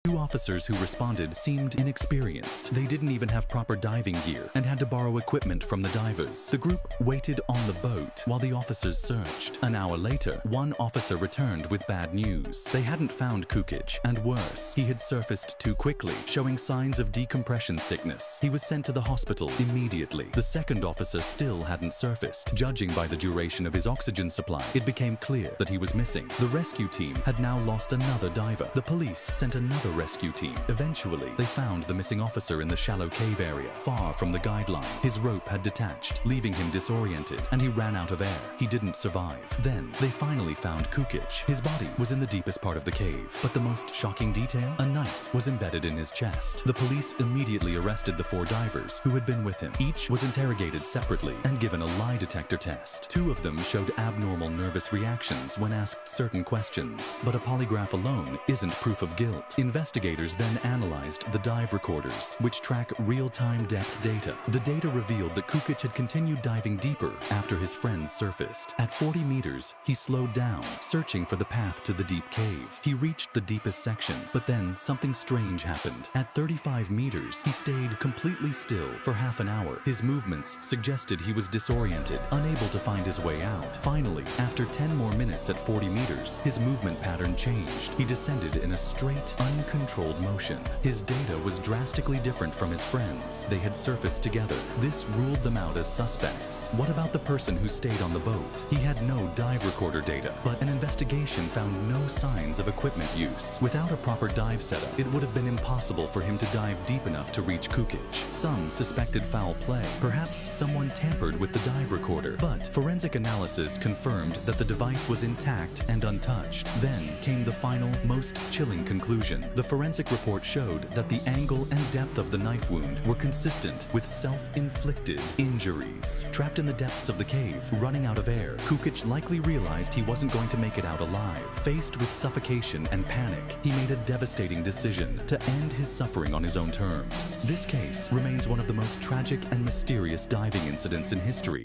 Two officers who responded seemed inexperienced. They didn't even have proper diving gear and had to borrow equipment from the divers. The group waited on the boat while the officers searched. An hour later, one officer returned with bad news. They hadn't found Kukic, and worse, he had surfaced too quickly, showing signs of decompression sickness. He was sent to the hospital immediately. The second officer still hadn't surfaced. Judging by the duration of his oxygen supply, it became clear that he was missing. The rescue team had now lost another diver. The police sent another rescue team. Eventually, they found the missing officer in the shallow cave area, far from the guideline. His rope had detached, leaving him disoriented, and he ran out of air. He didn't survive. Then, they finally found Kukic. His body was in the deepest part of the cave, but the most shocking detail? A knife was embedded in his chest. The police immediately arrested the 4 divers who had been with him. Each was interrogated separately and given a lie detector test. 2 of them showed abnormal nervous reactions when asked certain questions, but a polygraph alone isn't proof of guilt. Investigators then analyzed the dive recorders, which track real-time depth data. The data revealed that Kukic had continued diving deeper after his friends surfaced. At 40 meters, he slowed down, searching for the path to the deep cave. He reached the deepest section, but then something strange happened. At 35 meters, he stayed completely still for half an hour. His movements suggested he was disoriented, unable to find his way out. Finally, after 10 more minutes at 40 meters, his movement pattern changed. He descended in a straight, uncontrolled motion. His data was drastically different from his friends. They had surfaced together. This ruled them out as suspects. What about the person who stayed on the boat? He had no dive recorder data, but an investigation found no signs of equipment use. Without a proper dive setup, it would have been impossible for him to dive deep enough to reach Kukic. Some suspected foul play. Perhaps someone tampered with the dive recorder, but forensic analysis confirmed that the device was intact and untouched. Then came the final, most chilling conclusion. The forensic report showed that the angle and depth of the knife wound were consistent with self-inflicted injuries. Trapped in the depths of the cave, running out of air, Kukic likely realized he wasn't going to make it out alive. Faced with suffocation and panic, he made a devastating decision to end his suffering on his own terms. This case remains one of the most tragic and mysterious diving incidents in history.